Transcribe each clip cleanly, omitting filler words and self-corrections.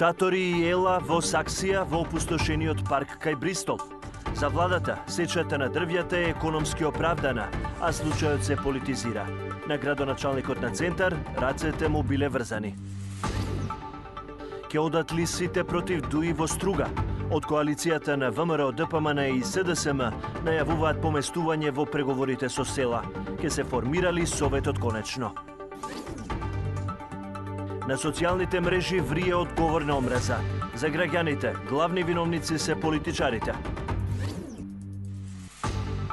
Шатори и ела во Саксија во опустошениот парк кај Бристол. За владата, сечата на дрвјата е економски оправдана, а случајот се политизира. На градоначалникот на Центар, рацете му биле врзани. Ке одат ли сите против Дуи во Струга? Од коалицијата на ВМРО, ДПМН и СДСМ најавуваат поместување во преговорите со села. Ке се формирали советот конечно. На социјалните мрежи врие одговор на омраза. За граѓаните, главни виновници се политичарите.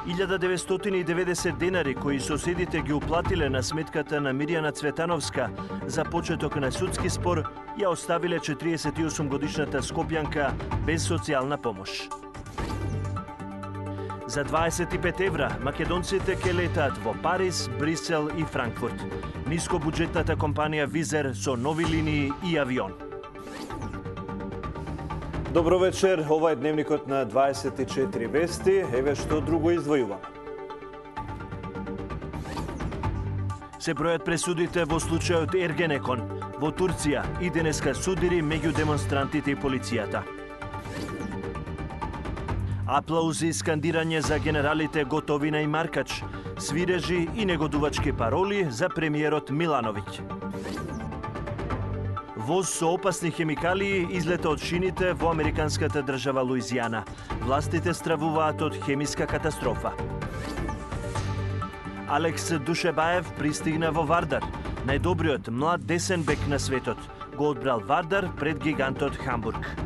1990 денари кои соседите ги уплатиле на сметката на Мирјана Цветановска за почеток на судски спор ја оставиле 48-годишната скопјанка без социјална помош. За 25 евра македонците ке летаат во Париз, Брисел и Франкфурт. Нискобуџетната компанија Визер со нови линии и авион. Добро вечер, ова е дневникот на 24 вести, еве што друго издвојуваме. Се бројат пресудите во случајот Ергенекон. Во Турција и денеска судири меѓу демонстрантите и полицијата. Аплаузи и скандирање за генералите Готовина и Маркач, свирежи и негодувачки пароли за премиерот Милановиќ. Воз со опасни хемикалии излета од шините во американската држава Луизијана. Властите стравуваат од хемиска катастрофа. Алекс Душебаев пристигна во Вардар. Најдобриот млад десен бек на светот. Го одбрал Вардар пред гигантот Хамбург.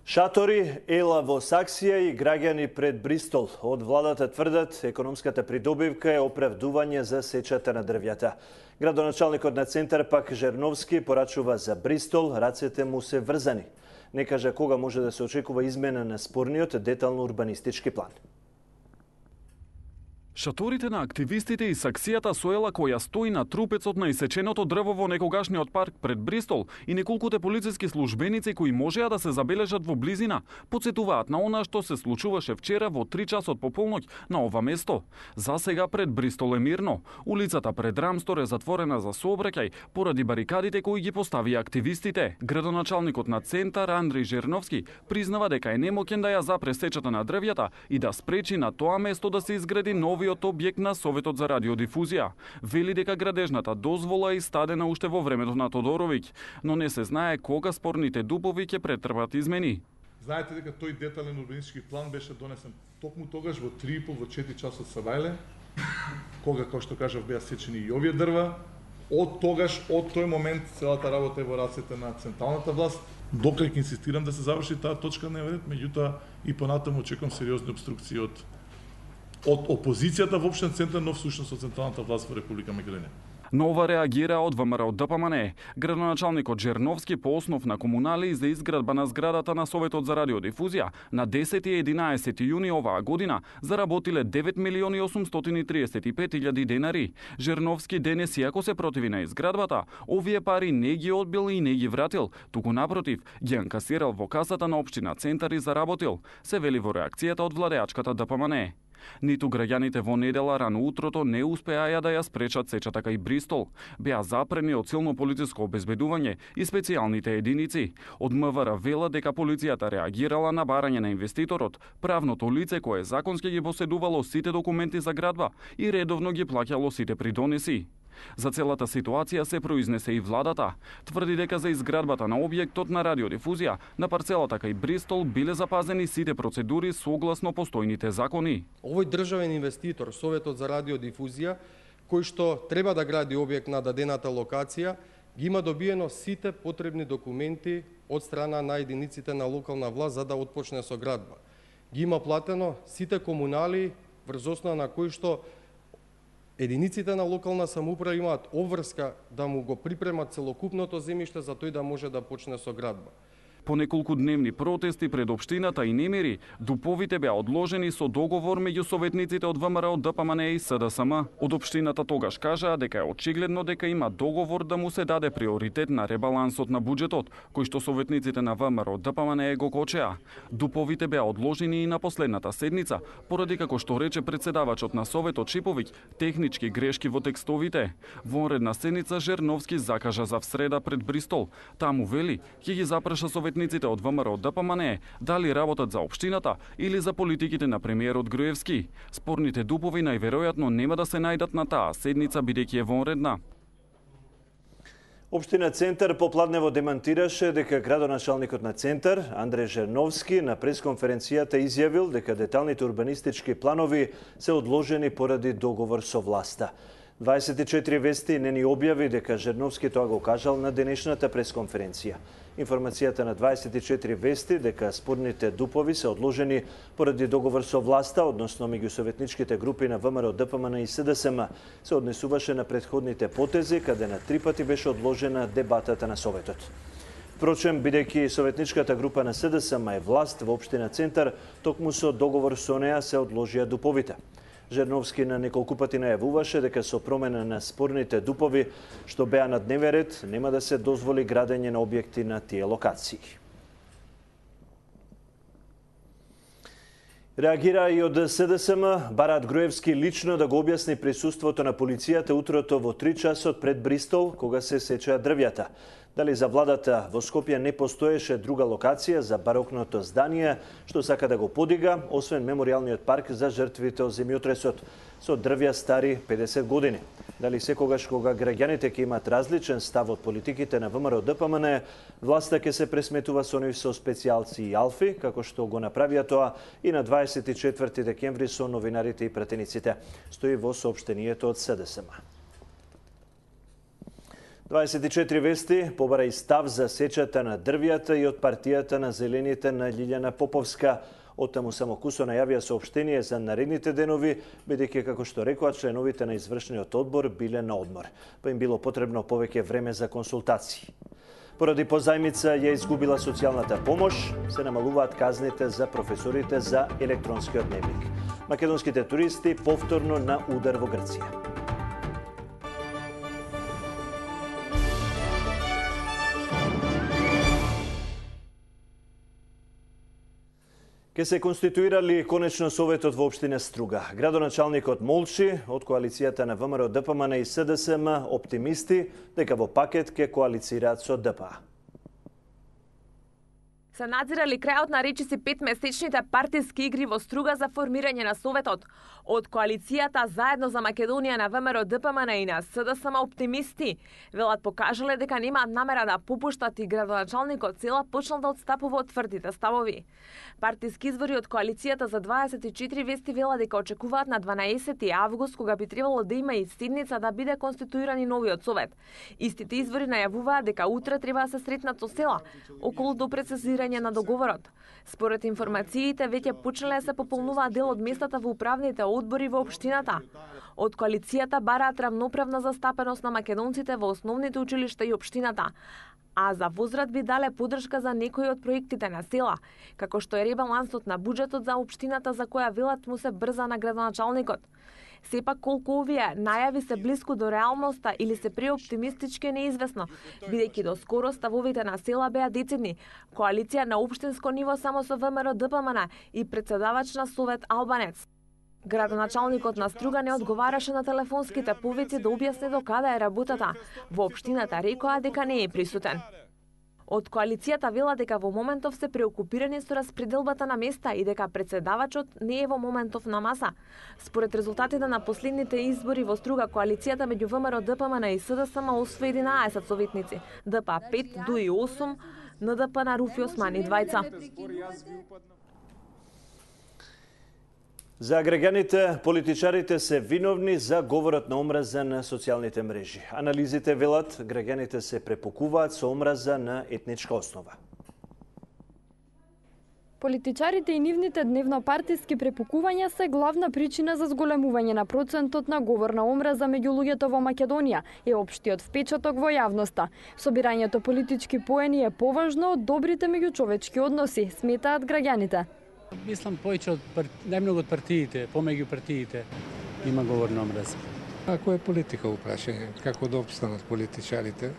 Шатори, ела во Саксија и граѓани пред Бристол. Од владата тврдат, економската придобивка е оправдување за сечата на дрвјата. Градоначалникот на Центар пак Жерновски порачува за Бристол, рацете му се врзани. Не кажа кога може да се очекува измена на спорниот детално урбанистички план. Шаторите на активистите и саксијата со ела која стои на трупецот на исеченото дрво во некогашниот парк пред Бристол и неколкуте полициски службеници кои можеа да се забележат во близина, потсетуваат на она што се случуваше вчера во 3 часот по полноќ на ова место. За сега пред Бристол е мирно. Улицата пред Рамстор е затворена за сообраќај поради барикадите кои ги поставија активистите. Градоначалникот на Центар Андриј Жерновски признава дека е немоќен да ја запре сечата на дрвјата и да спречи на тоа место да се изгради новиот објект на Советот за радиодифузија. Вели дека градежната дозвола е истадена уште во времето на Тодоровиќ, но не се знае кога спорните дупови ќе претрпат измени. Знаете дека тој детален урбанистички план беше донесен токму тогаш во 3,5 во 4 часот Савајле, кога, како што кажав, беа сечени и овие дрва. Од тогаш, од тој момент, целата работа е во рацете на централната власт. Докрај ќе инсистирам да се заврши таа точка на дневен ред, меѓутоа и понатаму очекувам сериозни обструкции од опозицијата во општен Центар, но всушност од централната власт во Република Македонија. Нова реагира од ВМРО ДПМН. Градоначалникот Жерновски по основ на комунали за изградба на зградата на Советот за радиодифузија на 10 и 11 јуни оваа година заработиле 9.835.000 денари. Жерновски денес, иако се противи на изградбата, овие пари не ги одбил и не ги вратил, туку напротив, ги анкасирал во касата на општина Центар и заработил, се вели во реакцијата од владеачката ДПМН. Ниту граѓаните во недела рано утрото не успеаја да ја спречат сечата кај Бристол. Беа запрени од силно полициско обезбедување и специјалните единици. Од МВР вела дека полицијата реагирала на барање на инвеститорот, правното лице кое законски ги поседувало сите документи за градба и редовно ги плаќало сите придонеси. За целата ситуација се произнесе и владата. Тврди дека за изградбата на објектот на радиодифузија на парцелата кај Бристол биле запазени сите процедури согласно постојните закони. Овој државен инвеститор, Советот за радиодифузија, кој што треба да гради објект на дадената локација, ги има добиено сите потребни документи од страна на единиците на локална власт за да отпочне со градба. Ги има платено сите комунали врз основа на кои што единиците на локална самоуправа имаат обврска да му го припремат целокупното земјиште за тој да може да почне со градба. По неколку дневни протести пред општината и немири, дуповите беа одложени со договор меѓу советниците од ВМРО, ДПМН и СДСМ. Од општината тогаш кажаа дека е очигледно дека има договор да му се даде приоритет на ребалансот на буџетот, кој што советниците на ВМРО, ДПМН го кочеа. Дуповите беа одложени и на последната седница, поради како што рече председавачот на Советот Шиповиќ, технички грешки во текстовите. Вонредна седница Жерновски закажа за всреда пред Бристол. Таму вели, ќе ги запраша советниците од ВМРО, ДПМН дали работат за општината или за политиките на премиерот Груевски. Спорните дупови најверојатно нема да се најдат на таа седница бидејќи е вонредна. Општина Центар попладнево демантираше дека градоначалникот на Центар, Андреј Жерновски, на пресконференцијата изјавил дека деталните урбанистички планови се одложени поради договор со власта. 24 вести не ни објави дека Жерновски тоа го кажал на денешната пресконференција. Информацијата на 24 вести дека спорните дупови се одложени поради договор со власта, односно меѓу советничките групи на ВМРО, ДПМН и СДСМ, се однесуваше на претходните потези, каде на 3 пати беше одложена дебатата на Советот. Впрочем, бидејќи советничката група на СДСМ е власт во општина Центар, токму со договор со неа се одложија дуповите. Жерновски на неколку пати најавуваше дека со промена на спорните дупови што беа на дневен ред, нема да се дозволи градење на објекти на тие локации. Реагира и од СДСМ, бараат Груевски лично да го објасни присуството на полицијата утрото во 3 часот пред Бристол, кога се сечеа дрвјата. Дали за владата во Скопје не постоеше друга локација за барокното здание, што сака да го подига, освен меморијалниот парк за жртвите од земјотресот, со дрвја стари 50 години. Дали секогаш кога граѓаните ќе имат различен став од политиките на ВМРО, ДПМН, власта ќе се пресметува со нив со специјалци и алфи, како што го направија тоа и на 24 декември со новинарите и пратениците, стои во соопштението од СДСМ. 24 вести побара и став за сечата на дрвјата и од партијата на Зелените на Лилјана Поповска. Оттаму само кусо најавија соопштение за наредните денови, бидејќи, како што рекоа, членовите на извршниот одбор биле на одмор, па им било потребно повеќе време за консултации. Поради позајмица ја изгубила социјалната помош, се намалуваат казните за професорите за електронскиот дневник. Македонските туристи повторно на удар во Грција. Ке се конституирали конечно Советот во општина Струга. Градоначалникот молчи, од коалицијата на ВМРО, ДПМН и СДСМ оптимисти дека во пакет ке коалицираат со ДПА. Се надзирали крајот на речиси 5-месечните партиски игри во Струга за формирање на Советот. Од коалицијата Заедно за Македонија на ВМРО, ДПМН и на СДСМ оптимисти велат покажале дека немаат намера да попуштат и градоначалникот Цела почнал да отстапува од тврдите ставови. Партиски извори од коалицијата за 24 вести велат дека очекуваат на 12 август, кога би требало да има и седница да биде конституиран и новиот Совет. Истите извори најавуваат дека утре треба да се сретнат со Села околу допрецизирање на договорот. Според информациите, веќе почнале да се пополнуваат дел од местата во управните одбори во општината. Од коалицијата бараат равноправна застапеност на македонците во основните училишта и општината, а за возврат би дале поддршка за некои од проектите на Села, како што е ребалансот на буџетот за општината за која велат му се брза на градоначалникот. Сепак колку овие најави се блиску до реалноста или се преоптимистички е неизвестно, бидејќи до скоро ставовите на Села беа децидни. Коалиција на општинско ниво само со ВМРО, ДПМН и председавач на Совет Албанец. Градоначалникот на Струга не одговараше на телефонските повици да објасни до каде е работата. Во општината рекоа дека не е присутен. Од коалицијата вела дека во моментов се преокупирани со распределбата на места и дека председавачот не е во моментов на маса. Според резултатите на последните избори во Струга, коалицијата меѓу ВМРО, ДПМН и СДСМ освои 11 советници, ДПА 5, ДУИ 8, НДП на Руфи Османи 2. За граѓаните, политичарите се виновни за говорот на омраза на социјалните мрежи. Анализите велат, граѓаните се препукуваат со омраза на етничка основа. Политичарите и нивните дневно-партиски препукувања се главна причина за зголемување на процентот на говорна омраза меѓу луѓето во Македонија, е општиот впечаток во јавноста. Собирањето политички поени е поважно од добрите меѓучовечки односи, сметаат граѓаните. Мислам повеќе од најмногу од партиите, помеѓу партиите има говорна омраза. Ако е политика упрашање, како да опстанат политичарите,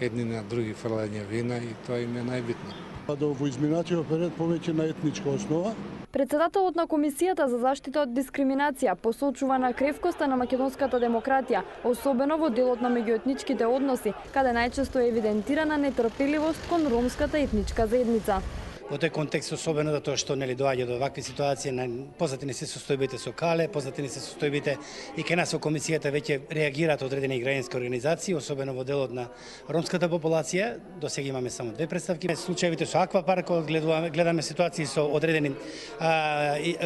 едни на други фрлање вина и тоа им е најбитно. Да во изминатиот период повеќе на етничка основа. Председателот на Комисијата за заштита од дискриминација посочува на кревкоста на македонската демократија, особено во делот на меѓуетничките односи, каде најчесто е евидентирана нетрпеливост кон ромската етничка заедница. Во тој контекст, особено затоа што доаѓа до вакви ситуации, познати не се состојбите со Кале, познати не се состојбите и кај нас во комисијата веќе реагираат одредени граѓански организации, особено во делот на ромската популација. До сега имаме само 2 представки. Случаевите со Аквапарк, гледаме ситуации со одредени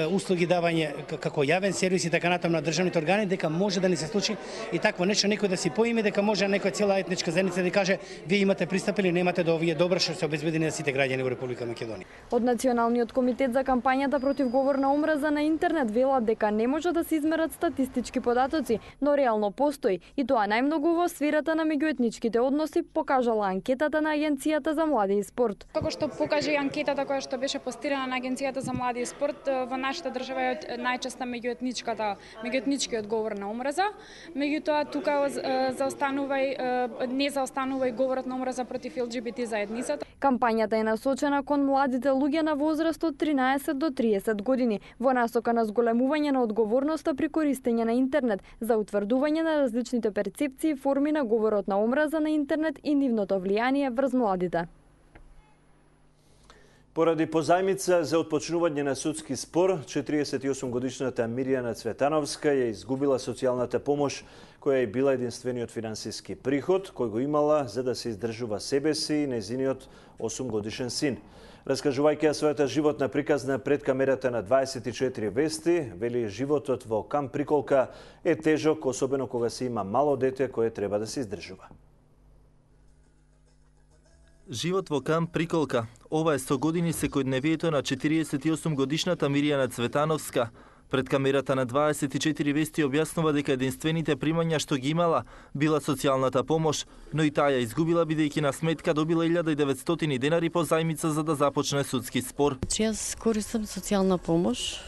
услуги давање како јавен сервис и така натаму на државните органи, дека може да не се случи и такво нешто некој да си поиме, дека може некоја цела етничка заедница да каже вие имате пристап или немате до овие добра што се обезбедени на сите граѓани во Република Македонија. Од Националниот комитет за кампањата против говорна омраза на интернет велат дека не може да се измерат статистички податоци, но реално постои и тоа најмногу во сферата на меѓуетничките односи, покажала анкетата на Агенцијата за млади и спорт. Како што покаже анкетата која што беше постирана на Агенцијата за млади и спорт, во нашата држава е најчеста меѓуетничкиот говор на омраза. Меѓутоа тука не заостанува и говорот на омраза против ЛГБТ заедницата. Кампањата е насочена кон младите луѓе на возраст од 13 до 30 години, во насока на зголемување на одговорноста при користење на интернет, за утврдување на различните перцепции и форми на говорот на омраза на интернет и нивното влијание врз младите. Поради позајмица за отпочнување на судски спор, 48-годишната Мирјана Цветановска ја изгубила социјалната помош, која е била единствениот финансиски приход, кој го имала за да се издржува себе си и незиниот 8-годишен син. Раскажувајќи ја својата животна приказна пред камерата на 24 вести, вели животот во камп Приколка е тежок, особено кога се има мало дете кое треба да се издржува. Живот во камп Приколка. Ова е 100 години секојдневието на 48-годишната Мирјана Цветановска. Пред камерата на 24 вести објаснува дека единствените примања што ги имала била социјалната помош, но и таа ја изгубила бидејќи на сметка добила 1900 денари по зајмица за да започне судски спор. Јас користам социјална помош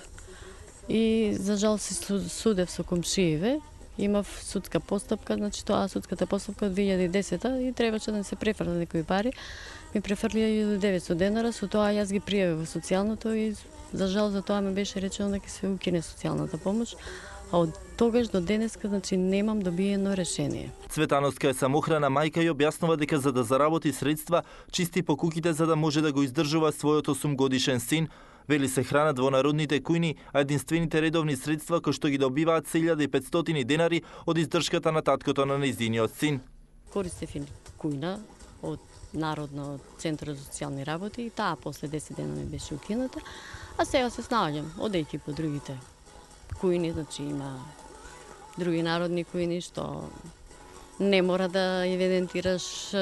и за жал се судев со комшиеве. Имав судска постапка, значи тоа судската постапка од 2010 и требаше да се префрлат некои пари. Ми префрлија 1900 денара, со тоа јас ги пријавив во социјалното и за жал за тоа ми беше речено дека се укине социјалната помош, а од тогаш до денеска значи немам добиено решение. Цветановска е самохрана мајка и објаснува дека за да заработи средства, чисти по куќите за да може да го издржува својот 8-годишен син. Вели се хранат во народните кујни, а единствените редовни средства кои што ги добиваат се 1500 денари од издршката на таткото на нејзиниот син. Користев и кујна од Народно центар за социјални работи и таа после 10 дена ми беше укината, а сега се снаоѓам, одејќи по другите кујни, значи има други народни кујни што не мора да евидентираш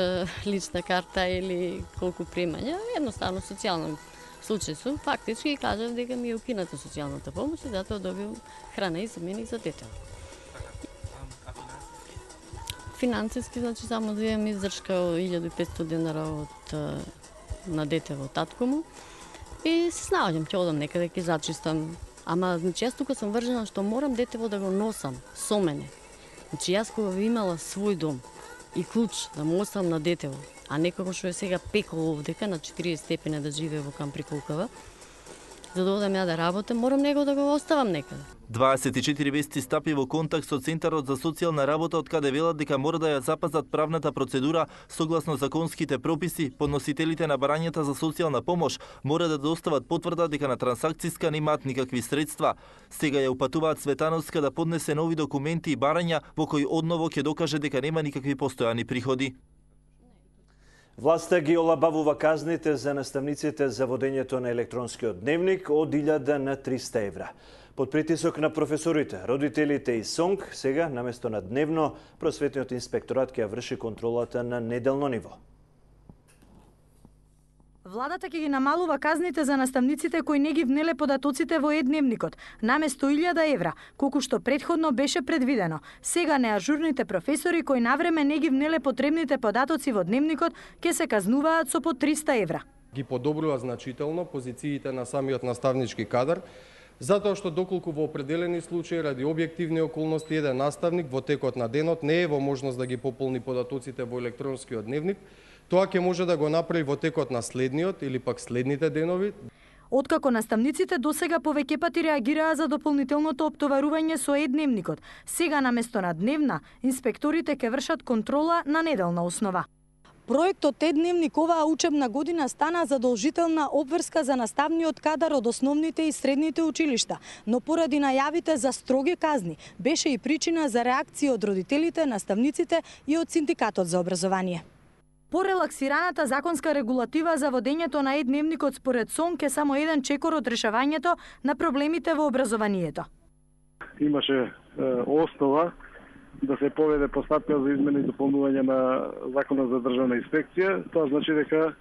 лична карта или колку примања, едноставно социјално случај сум, фактички кажав дека ми е укината социјалната помош и затоа добивам храна и за мене и за дете. Финансиски, значи само да имам издршка 1500 денара на дете во татко му и се снаоѓам, ќе одам некаде, ќе зачистам. Ама, значи, јас тука сум вржена што морам детево да го носам со мене. Значи, јас кога би имала свој дом и клуч да му оставам на детево, а некако што е сега пекол овдека на 40 степени да живее во камп Приколкава, за да одам ја да работам, морам него да го оставам некаде. 24 вести стапи во контакт со Центарот за социјална работа, од каде велат дека мора да ја запазат правната процедура согласно законските прописи. Подносителите на барањата за социјална помош мора да достават потврда дека на трансакциска немаат никакви средства. Сега ја упатуваат Цветановска да поднесе нови документи и барања во кои одново ќе докаже дека нема никакви постојани приходи. Власта ги олабавува казните за наставниците за водењето на електронскиот дневник од 1000 на 300 евра. Под притисок на професорите, родителите и СОНГ, сега, наместо на дневно, просветниот инспекторат ќе врши контролата на неделно ниво. Владата ќе ги намалува казните за наставниците кои не ги внеле податоците во е-дневникот, наместо 1000 евра, колку што претходно беше предвидено. Сега неажурните професори кои навреме не ги внеле потребните податоци во дневникот ќе се казнуваат со по 300 евра. Ги подобрува значително позициите на самиот наставнички кадар, затоа што доколку во определени случаи ради објективни околности еден наставник во текот на денот не е во можност да ги пополни податоците во електронскиот дневник, тоа ќе може да го направи во текот на следниот или пак следните денови. Откако наставниците досега повеќе пати реагираа за дополнителното оптоварување со е-дневникот, сега наместо на дневна, инспекторите ќе вршат контрола на неделна основа. Проектот е-дневник оваа учебна година стана задолжителна обврска за наставниот кадар од основните и средните училишта, но поради најавите за строги казни беше и причина за реакција од родителите, наставниците и од синдикатот за образование. По релаксираната законска регулатива за водењето на е-дневникот според СОНК е само еден чекор од решавањето на проблемите во образованието. Имаше основа да се поведе постапка за измени и дополнување на Законот за државна инспекција. Тоа значи дека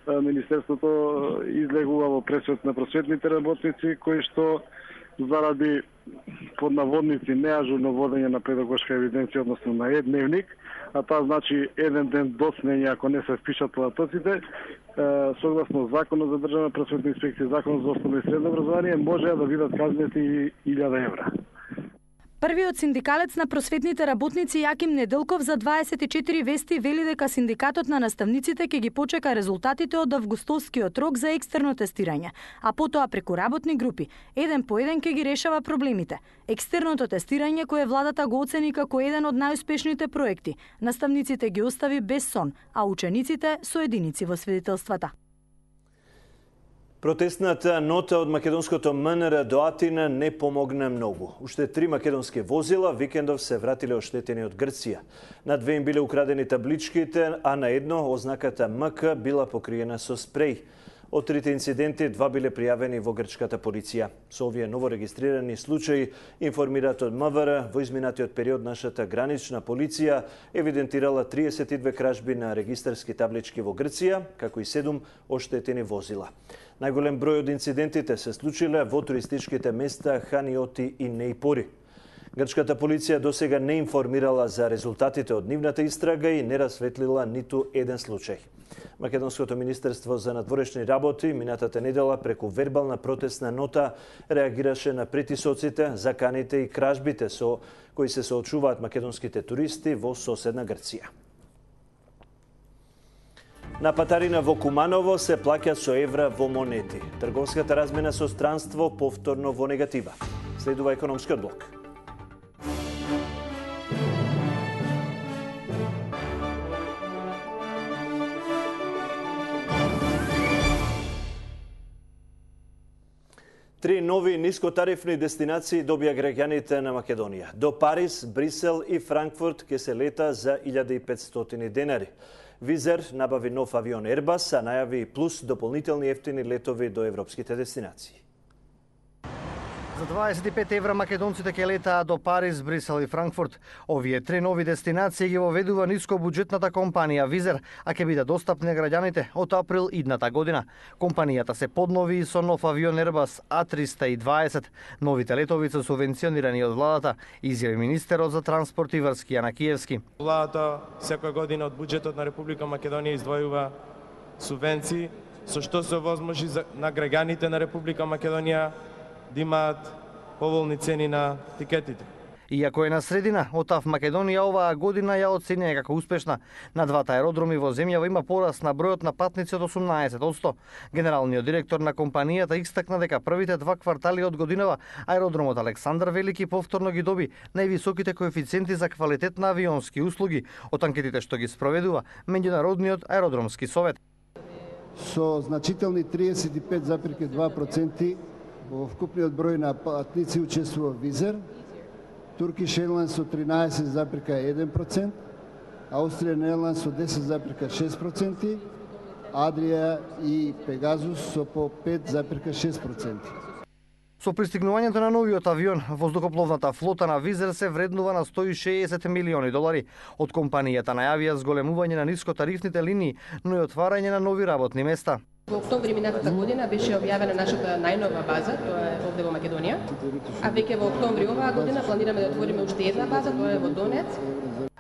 Министерството излегува во пресвет на просветните работници кои што заради под наводници неажурно водење на педагошка евиденција, односно на е-дневник, а тоа значи еден ден доцнење ако не се впишат податоците, согласно Законот за државна просветна инспекција, Законот за основно и средно образование, може да бидат казнети и 1000 евра. Првиот синдикалец на просветните работници Јаким Неделков за 24 вести вели дека синдикатот на наставниците ќе ги почека резултатите од августовскиот рок за екстерно тестирање, а потоа преку работни групи, еден по еден ќе ги решава проблемите. Екстерното тестирање кое владата го оцени како еден од најуспешните проекти, наставниците ги остави без сон, а учениците со единици во свидетелствата. Протестната нота од македонското МНР до Атина не помогна многу. Уште 3 македонски возила викендов се вратиле оштетени од Грција. На 2 им биле украдени табличките, а на едно ознаката МК била покриена со спреј. Од 3 инциденти 2 биле пријавени во грчката полиција. Со овие новорегистрирани случаи, информираат од МВР, во изминатиот период нашата гранична полиција евидентирала 32 кражби на регистарски таблички во Грција, како и 7 оштетени возила. Најголем број од инцидентите се случиле во туристичките места Ханиоти и Нејпори. Грчката полиција досега не информирала за резултатите од нивната истрага и не расветлила ниту еден случај. Македонското министерство за надворешни работи минатата недела преку вербална протестна нота реагираше на притисоците, заканите и кражбите со кои се соочуваат македонските туристи во соседна Грција. На патарина во Куманово се плаќа со евра во монети. Трговската размена со странство повторно во негатива. Следува економскиот блок. Три нови нискотарифни дестинации добија граѓаните на Македонија. До Париз, Брисел и Франкфурт ќе се лета за 1500 денари. Визер набави нов авион Airbus, а најави плюс дополнителни ефтини летови до европските дестинации. За 25 евра македонците ќе летаат до Париз, Брисел и Франкфурт. Овие 3 нови дестинации ги воведува нискобуџетната компанија Визер, а ќе бидат достапни на граѓаните од април идната година. Компанијата се поднови и со нов авион Airbus A320. Новите летови се субвенционирани од владата, изјави министерот за транспорт и врски Јана Киевски. Владата секоја година од буџетот на Република Македонија издвојува субвенции со што се овозможи на граѓаните на Република Македонија да имаат поволни цени на тикетите. Иако е на средина, ОТАВ Македонија оваа година ја оценува како успешна. На двата аеродроми во земјава има пораст на бројот на патници од 18%. Генералниот директор на компанијата истакна дека првите 2 квартали од годинава аеродромот Александар Велики повторно ги доби највисоките коефициенти за квалитет на авионски услуги од анкетите што ги спроведува Меѓународниот аеродромски совет. Со значителни 35,2% во вкупниот број на патници учествува Визер, Turkish Airlines со 13,1%, Austrian Airlines со 10,6%, Adria и Pegasus со по 5,6%. Со пристигнувањето на новиот авион, воздухопловната флота на Визер се вреднува на 160 милиони долари. Од компанијата најавија зголемување на нискотарифните линии, но и отварање на нови работни места. Во октомври минатата година беше објавена нашата најнова база, тоа е овде во Македонија. А веќе во октомври оваа година планираме да отвориме уште една база, тоа е во Донец.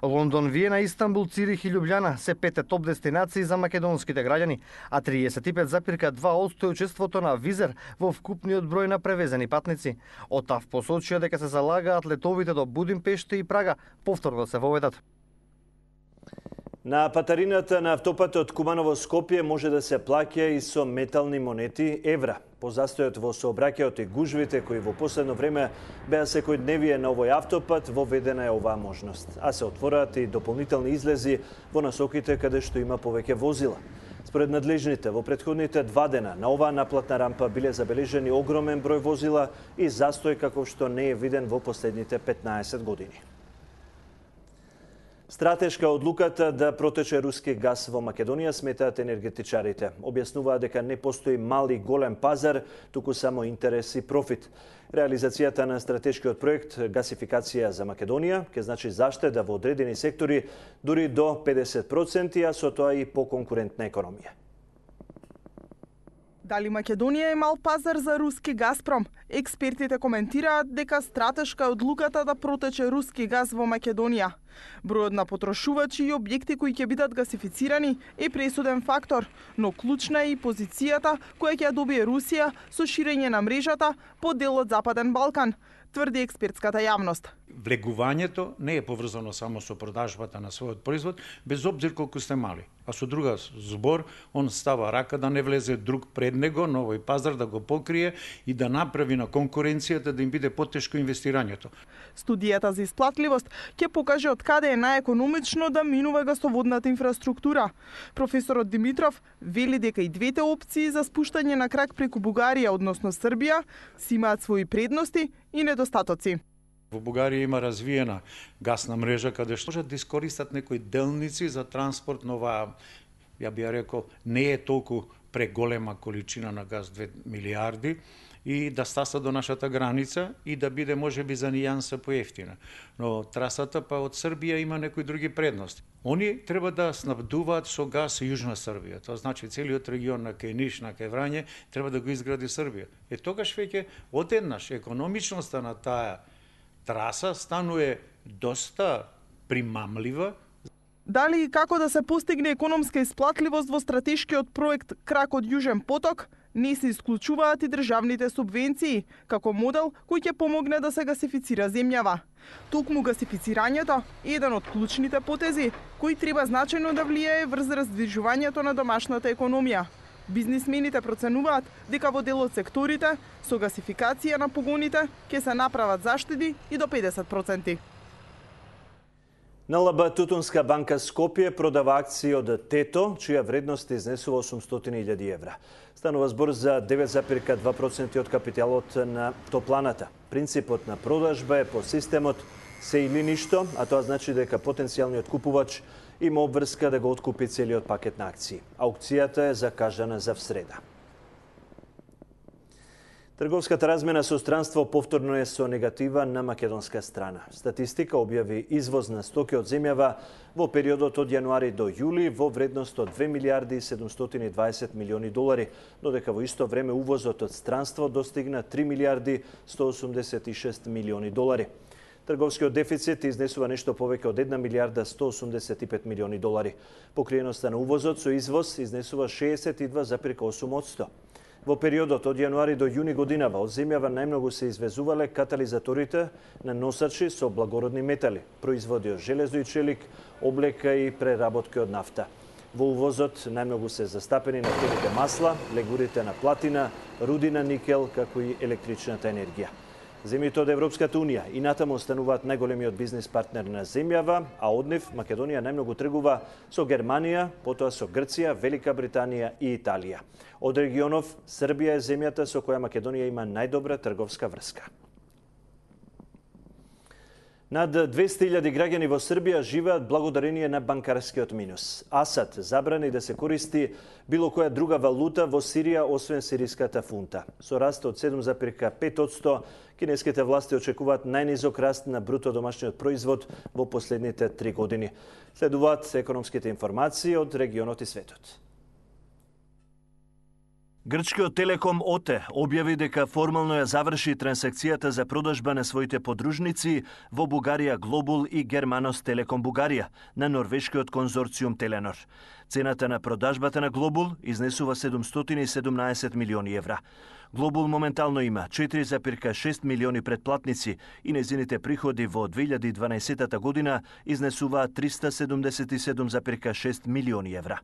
Лондон, Виена, Истанбул, Цирих и Љубљана се 5 топ дестинации за македонските граѓани, а 35,2% е учеството на Визер во вкупниот број на превезени патници. ОТАВ посочија дека се залагаат летовите до Будимпешта и Прага повторно се воведат. На патарината на автопатот Куманово-Скопје може да се плаќа и со метални монети евра. По застојот во сообраќајот и гужвите кои во последно време беа секојдневие на овој автопат, воведена е оваа можност, а се отвораат и дополнителни излези во насоките каде што има повеќе возила. Според надлежните, во претходните 2 дена на оваа наплатна рампа биле забележени огромен број возила и застој каков што не е виден во последните 15 години. Стратешка одлуката да протече руски газ во Македонија, сметаат енергетичарите. Објаснуваат дека не постои мал и голем пазар, туку само интерес и профит. Реализацијата на стратешкиот проект гасификација за Македонија ќе значи заштеда во одредени сектори дури до 50%, а со тоа и поконкурентна економија. Дали Македонија е мал пазар за руски Газпром? Експертите коментираат дека стратешка е одлуката да протече руски газ во Македонија. Бројот на потрошувачи и објекти кои ќе бидат гасифицирани е пресуден фактор, но клучна е и позицијата која ќе ја добие Русија со ширење на мрежата по дел од Западен Балкан, тврди експертската јавност. Влегувањето не е поврзано само со продажбата на својот производ, без обзир колку сте мали. А со друга збор, он става рака да не влезе друг пред него на овој пазар, да го покрие и да направи на конкуренцијата да им биде потешко инвестирањето. Студијата за исплатливост ќе покаже од каде е најекономично да минува гасоводната инфраструктура. Професорот Димитров вели дека и двете опции за спуштање на крак преку Бугарија, односно Србија, си имаат своји предности и недостатоци. Во Бугарија има развиена гасна мрежа каде што можат да искористат некои делници за транспорт на оваа, ја би рекол, не е толку преголема количина на газ, 2 милиарди, и да стаса до нашата граница и да биде можеби за нијанса поевтина. Но трасата па од Србија има некои други предности. Они треба да снабдуваат со газ Јужна Србија. Тоа значи целиот регион на кај Ниш, на кај Врање, треба да го изгради Србија. Тогаш веќе одеднаш економичноста на таа траса станува доста примамлива. Дали и како да се постигне економска исплатливост во стратешкиот проект Крак од Јужен поток, не се исклучуваат и државните субвенции, како модел кој ќе помогне да се гасифицира земјава. Токму гасифицирањето е еден од клучните потези, кој треба значајно да влијае врз раздвижувањето на домашната економија. Бизнисмените проценуваат дека во дел од секторите со гасификација на погоните ќе се направат заштеди и до 50%. НЛБ Тутунска банка Скопје продава акции од Тето, чија вредност изнесува 800.000 евра. Станува збор за 9,2% од капиталот на топланата. Принципот на продажба е по системот се или ништо, а тоа значи дека потенцијалниот купувач има обврска да го откупи целиот пакет на акции. Аукцијата е закажана за всреда. Трговската размена со странство повторно е со негатива на македонска страна. Статистика објави извоз на стоки од земјава во периодот од јануари до јули во вредност од 2 милиарди и 720 милиони долари, но дека во исто време увозот од странство достигна 3 милиарди 186 милиони долари. Трговскиот дефицит изнесува нешто повеќе од 1 милиарда 185 милиони долари. Покриеноста на увозот со извоз изнесува 62,8%. Во периодот од јануари до јуни годинава од земјава најмногу се извезувале катализаторите на носачи со благородни метали, производи од железо и челик, облека и преработки од нафта. Во увозот најмногу се застапени нафтените масла, легурите на платина, руди на никел, како и електричната енергија. Земјите од Европската Унија и натаму остануваат најголемиот бизнис партнер на земјава, а од нив Македонија најмногу тргува со Германија, потоа со Грција, Велика Британија и Италија. Од регионов, Србија е земјата со која Македонија има најдобра трговска врска. Над 200.000 граѓани во Србија живеат благодарение на банкарскиот минус. Асад забрани да се користи било која друга валута во Сирија освен сириската фунта. Со раст од 7,5%, кинеските власти очекуваат најнизок раст на бруто домашниот производ во последните 3 години. Следуваат економските информации од регионот и светот. Грчкиот Телеком ОТЕ објави дека формално ја заврши трансакцијата за продажба на своите подружници во Бугарија Глобул и Германос Телеком Бугарија на норвешкиот конзорциум Теленор. Цената на продажбата на Глобул изнесува 717 милиони евра. Глобул моментално има 4,6 милиони претплатници и незините приходи во 2012 година изнесуваат 377,6 милиони евра.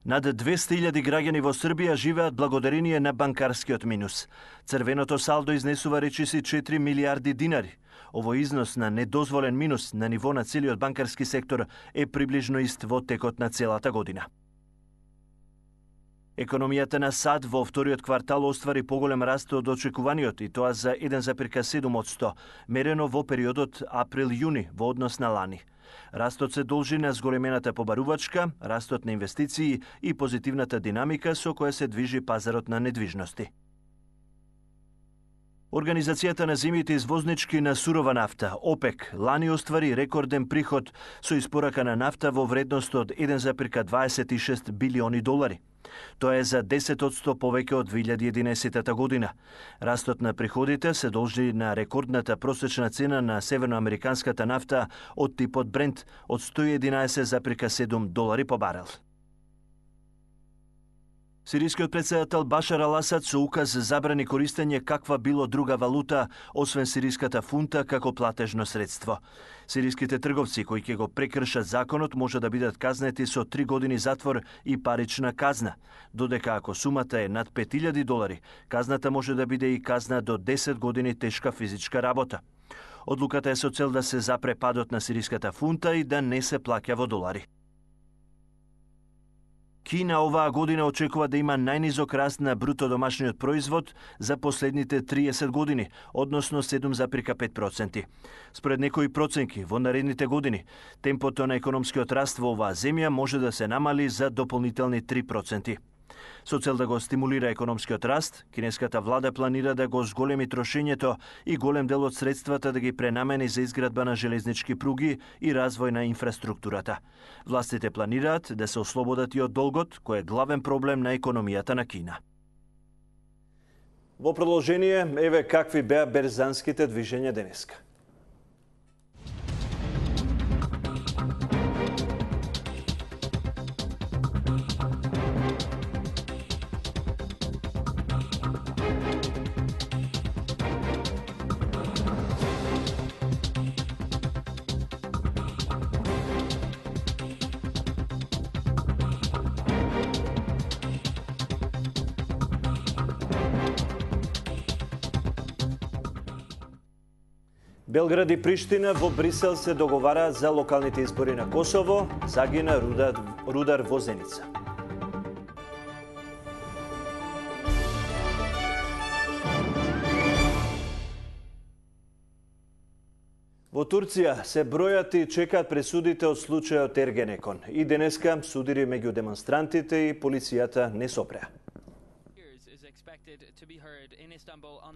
Над 200.000 граѓани во Србија живеат благодарение на банкарскиот минус. Црвеното салдо изнесува речиси 4 милиарди динари. Овој износ на недозволен минус на ниво на целиот банкарски сектор е приближно ист во текот на целата година. Економијата на САД во вториот квартал оствари поголем раст од очекуваниот и тоа за 1,7%, мерено во периодот април-јуни во однос на лани. Растот се должи на зголемената побарувачка, растот на инвестиции и позитивната динамика со која се движи пазарот на недвижности. Организацијата на земјите извознички на сурова нафта, ОПЕК, лани оствари рекорден приход со испорака на нафта во вредност од 1,26 билиони долари. Тоа е за 10% повеќе од 2011 година. Растот на приходите се должи на рекордната просечна цена на северноамериканската нафта од типот Брент од 111,7 долари по барел. Сирискиот претседател Башар ал-Асад со указ забрани користење каква било друга валута, освен сириската фунта, како платежно средство. Сириските трговци кои ќе го прекршат законот може да бидат казнети со 3 години затвор и парична казна, додека ако сумата е над 5.000 долари, казната може да биде и казна до 10 години тешка физичка работа. Одлуката е со цел да се запре падот на сириската фунта и да не се плаќа во долари. Кина оваа година очекува да има најнизок раст на бруто домашниот производ за последните 30 години, односно 7,5%. Според некои проценки, во наредните години, темпото на економскиот раст во оваа земја може да се намали за дополнителни 3%. Со цел да го стимулира економскиот раст, кинеската влада планира да го зголеми трошењето и голем дел од средствата да ги пренамени за изградба на железнички пруги и развој на инфраструктурата. Властите планираат да се ослободат и од долгот, кој е главен проблем на економијата на Кина. Во продолжение, еве какви беа берзанските движења денеска. Белград и Приштина во Брисел се договараат за локалните избори на Косово, загина рудар во Зеница. Во Турција се бројат и чекаат пресудите од случајот Ергенекон. И денеска судири меѓу демонстрантите и полицијата не сопреа.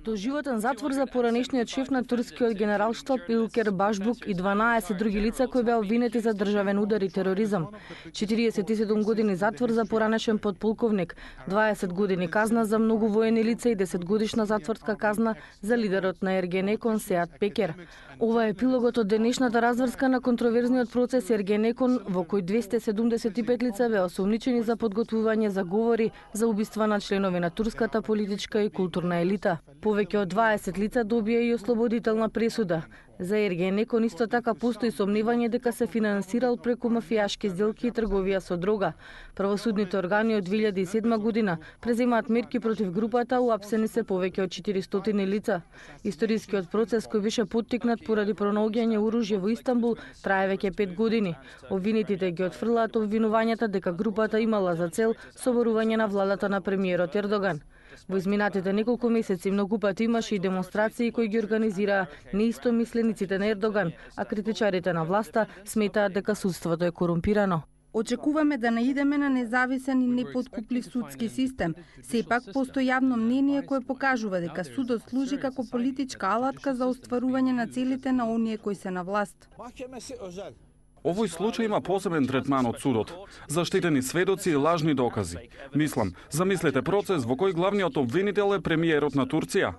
Доживотен затвор за поранешниот шеф на турскиот генералштаб Илкер Башбук и 12 други лица кои беа обвинети за државен удар и тероризам. 47 години затвор за поранешен подполковник, 20 години казна за многу воени лица и 10 годишна затворска казна за лидерот на Ергенекон Сеат Пекер. Ова е епилогот од денешната разврска на контроверзниот процес Ергенекон, во кој 275 лица беа осомничени за подготвување за говори за убиства на членови на турската политичка и културна елита. Повеќе од 20 лица добија и ослободителна пресуда. За Ергенекон исто така постои сомневање дека се финансирал преку мафијашки сделки и трговија со дрога. Правосудните органи од 2007 година преземаат мерки против групата, уапсени се повеќе од 400 лица. Историскиот процес кој беше поттикнат поради пронаоѓање оружје во Истанбул трае веќе 5 години. Обвинетите ги отфрлаат обвинувањата дека групата имала за цел соборување на владата на премиерот Ердоган. Во изминатите неколку месеци многу пати имаше и демонстрации кои ги организираа неистомислениците на Ердоган, а критичарите на власта сметаат дека судството е корумпирано. Очекуваме да наидеме на независен и непоткуплив судски систем. Сепак постои јавно мнение кое покажува дека судот служи како политичка алатка за остварување на целите на оние кои се на власт. Овој случај има посебен третман од судот. Заштитени сведоци и лажни докази. Мислам, замислете процес во кој главниот обвинител е премиерот на Турција.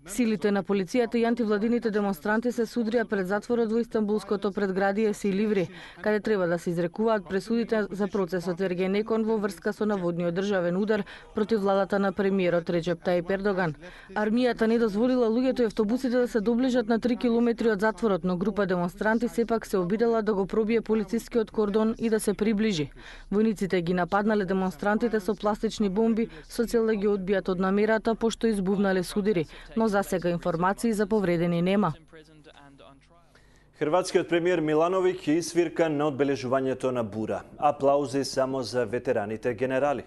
Силите на полицијата и антивладините демонстранти се судрија пред затворот во Истанбулското предградие Силиври, каде треба да се изрекуваат пресудите за процесот Ергенекон во врска со наводниот државен удар против владата на премиерот Реджеп Таип Ердоган. Армијата не дозволила луѓето и автобусите да се доближат на 3 километри од затворот, но група демонстранти сепак се обидела да го пробие полицискиот кордон и да се приближи. Војниците ги нападнале демонстрантите со пластични бомби со цел да ги одбијат од намерата, пошто избувнале судири, но за сега информации за повредени нема. Хрватскиот премиер Милановиќ свирка на одбележувањето на бура. Аплаузи само за ветераните генерали.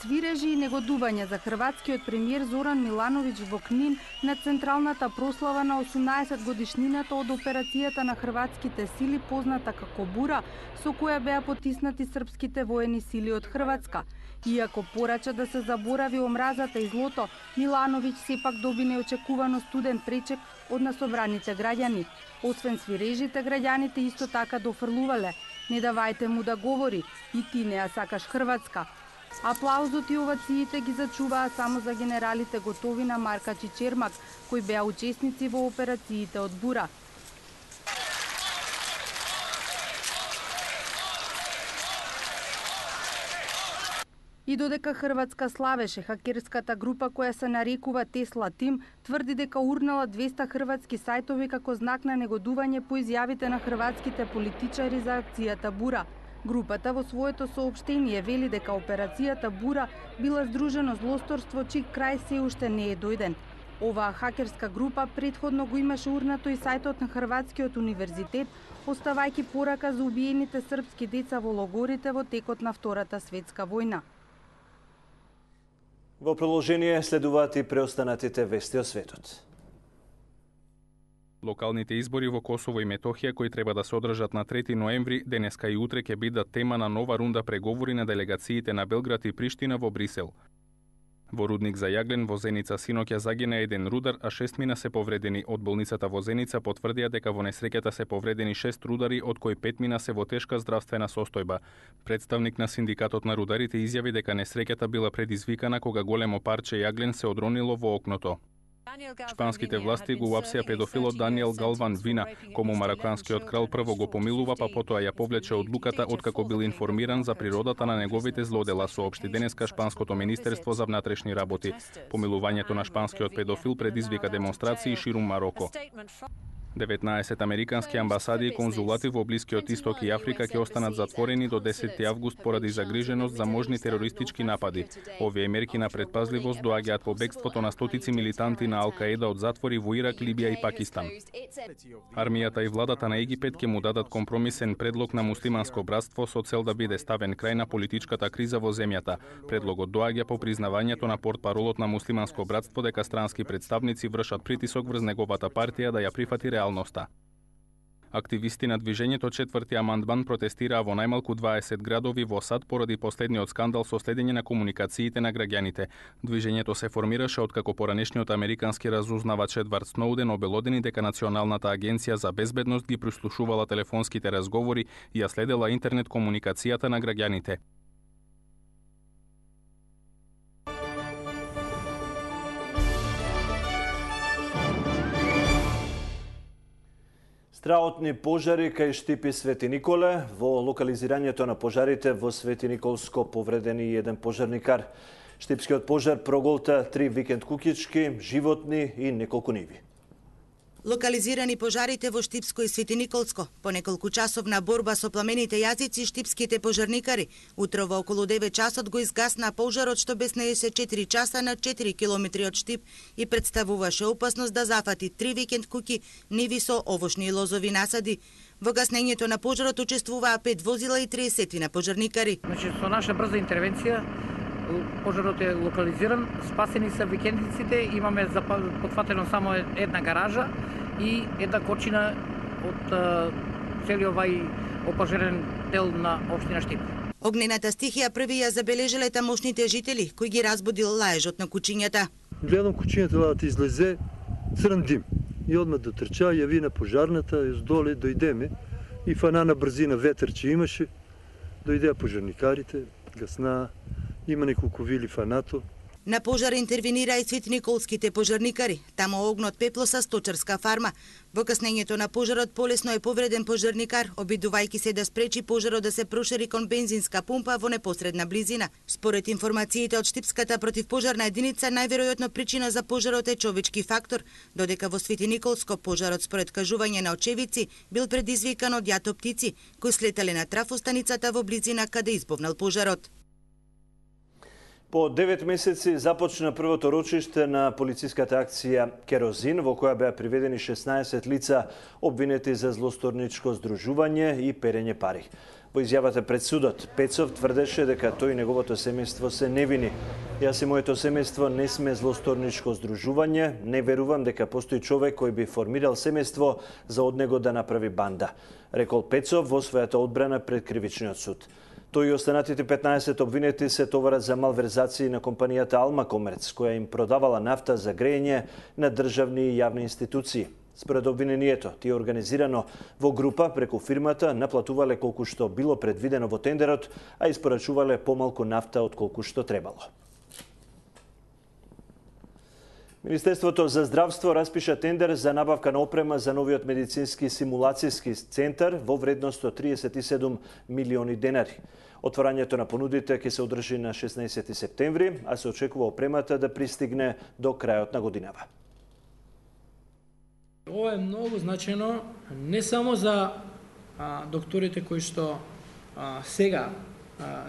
Свирежи и негодување за хрватскиот премиер Зоран Милановиќ во Книн на централната прослава на 18 годишнината од операцијата на хрватските сили позната како Бура, со која беа потиснати српските воени сили од Хрватска. Иако порача да се заборави омразата и злото, Милановиќ сепак доби неочекувано студен пречек од насобраните граѓани. Освен свирежите, граѓаните исто така дофрлувале: "Не давајте му да говори, и ти не ја сакаш Хрватска." Аплаузот и овациите ги зачуваа само за генералите Готовина, Маркач и Чермак, кои беа учесници во операциите од Бура. И додека Хрватска славеше, хакерската група која се нарекува Тесла Тим тврди дека урнала 200 хрватски сајтови како знак на негодување по изјавите на хрватските политичари за акцијата Бура. Групата во своето соопштение вели дека операцијата Бура била здружено злосторство чиј крај се уште не е дојден. Оваа хакерска група претходно го имаше урнато и сајтот на Хрватскиот универзитет, оставајќи порака за убиените српски деца во логорите во текот на Втората светска војна. Во продолжение следуваат и преостанатите вести од светот. Локалните избори во Косово и Метохија кои треба да се одржат на 3 ноември, денеска и утре ќе бидат тема на нова рунда преговори на делегациите на Белград и Приштина во Брисел. Во рудник за Јаглен во Зеница синоќа загина еден рудар, а 6 мина се повредени. Од болницата во Зеница потврдија дека во несреќата се повредени 6 рудари, од кои 5 мина се во тешка здравствена состојба. Представник на синдикатот на рударите изјави дека несреќата била предизвикана кога големо парче јаглен се одронило во окното. Шпанските власти го уапсија педофилот Даниел Галван Вина, кому мароканскиот крал прво го помилува, па потоа ја повлече одлуката откако бил информиран за природата на неговите злодела, соопшти денеска Шпанското министерство за внатрешни работи. Помилувањето на шпанскиот педофил предизвика демонстрации ширум Мароко. 19 американски амбасади и конзулати во Блискиот Исток и Африка ќе останат затворени до 10 август поради загриженост за можни терористички напади. Овие мерки на предпазливост доаѓаат по бегството на стотици милитанти на Ал-Каеда од затвори во Ирак, Либија и Пакистан. Армијата и владата на Египет ќе му дадат компромисен предлог на муслиманско братство со цел да биде ставен крај на политичката криза во земјата. Предлогот доаѓа по признавањето на портпаролот на муслиманско братство дека странски представници вршат притисок врз неговата партија да ја прифати реалноста. Активисти на движењето Четврти амандман протестираа во најмалку 20 градови во САД поради последниот скандал со следење на комуникациите на граѓаните. Движењето се формираше откако поранешниот американски разузнавач Едвард Сноуден обелодени дека Националната агенција за безбедност ги прислушувала телефонските разговори и ја следела интернет комуникацијата на граѓаните. Страотни пожари кај Штип и Свети Николе. Во локализирањето на пожарите во Свети Николско повредени и еден пожарникар. Штипскиот пожар проголта 3 викенд кукички, животни и неколку ниви. Локализирани пожарите во Штипско и Свети Николско. По неколку часовна борба со пламените јазици, штипските пожарникари утрово околу 9 часот го изгасна пожарот што беснееше 4 часа на 4 километри од Штип и представуваше опасност да зафати 3 викенд куки, ниви со овошни и лозови насади. Во гаснењето на пожарот учествуваа 5 возила и 30 на пожарникари. Значи, со наша брза интервенција пожарот е локализиран, спасени се викендиците, имаме потфатено само една гаража и една кочина од целиот овај опожарен дел на општина Штип. Огнената стихија први ја забележале тамошните жители, кои ги разбудил лаежот на кучињата. Гледам кучињата да излезе црн дим. и одма дотрча, јави на пожарната, доле дојдеме и фана на брзина ветер че имаше, дојдеа пожарникарите, гасна, има неколку вили фанато. На пожар интервенира и Цветниколските пожарникари. Тамо огнот пепло са сточарска фарма. Во каснењето на пожарот полесно е повреден пожарникар, обидувајќи се да спречи пожарот да се прошири кон бензинска пумпа во непосредна близина. Според информациите од Штипската противпожарна единица, најверојатно причина за пожарот е човечки фактор, додека во Светиниколско пожарот според кажување на очевидци бил предизвикан од јато птици кои слетале на трафостаницата во близина каде избовнал пожарот. По 9 месеци започна првото рочиште на полициската акција Керозин, во која беа приведени 16 лица обвинети за злосторничко здружување и перење пари. Во изјавата пред судот, Пецов тврдеше дека тој и неговото семејство се невини. Јас и моето семејство не сме злосторничко здружување, не верувам дека постои човек кој би формирал семејство за од него да направи банда, рекол Пецов во својата одбрана пред кривичниот суд. Тој и останатите 15 обвинети се товарат за малверзации на компанијата Алма Комерц, која им продавала нафта за грејење на државни и јавни институции. Според обвинението, тие организирано во група преку фирмата наплатувале колку што било предвидено во тендерот, а испорачувале помалку нафта од колку што требало. Министерството за здравство распиша тендер за набавка на опрема за новиот медицински симулацијски центар во вредност од 37 милиони денари. Отворањето на понудите ќе се одржи на 16 септември, а се очекува опремата да пристигне до крајот на годинава. Ова е многу значено не само за докторите кои што сега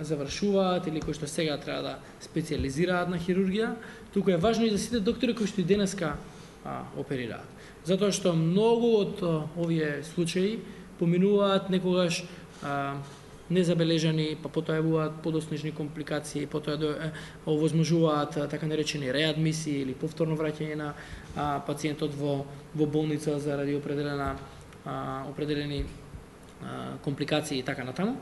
завршуваат или кои што сега треба да специализираат на хирургија, туку е важно и за сите доктори кои што и денеска оперираат. Затоа што многу од овие случаи поминуваат некогаш незабележани, па потоа јавуваат подоснежни компликации, потоа овозможуваат така наречени реадмисии или повторно враќање на пациентот во болница заради определени компликации и така натаму.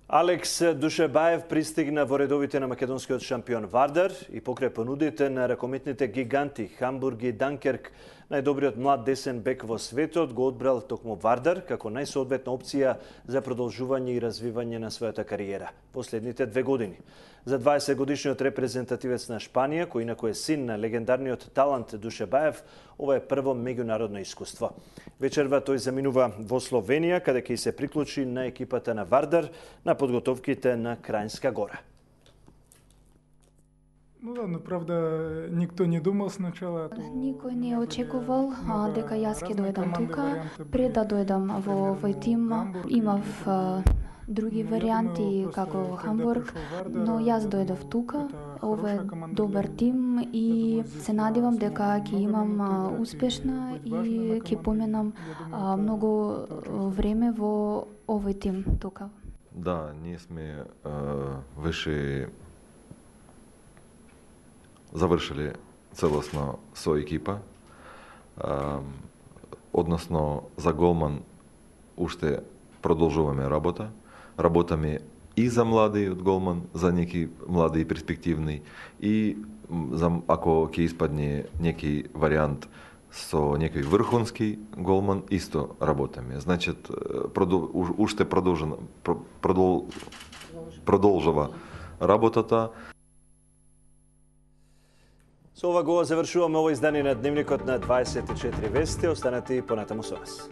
Алекс Душебаев пристигна во редовите на македонскиот шампион Вардар и покрај понудите на ракометните гиганти Хамбург и Данкерк, најдобриот млад десен бек во светот го одбрал токму Вардар како најсоодветна опција за продолжување и развивање на својата кариера последните 2 години. За 20 годишниот репрезентативец на Шпанија, кој инаку е син на легендарниот талант Душебаев, ова е прво меѓународно искуство. Вечерва тој заминува во Словенија, каде ќе се приклучи на екипата на Вардар на подготовките на Крајнска гора. Ну да, но правда никто не думал сначала. Никој не е очекувал дека јас ќе дојдам тука. Пред да дојдам во овој тим, имав други варијанти како Хамбург, но јас дојдов тука. Ова е добар тим и се надевам дека ќе имам успешна и ќе поменам многу време во овој тим тука. Да, ние сме веше завршили целосно со екипа. Односно за голман уште продолжуваме работа. Работаме и за млади од голман, за неки млади и перспективни, и за, ако ќе испадне неки вариант со некој врхунски голман, исто работаме. Значит, уште продолжува работата. Со ова го завршуваме ово издание на Дневникот на 24 вести. Останете и понатаму со нас.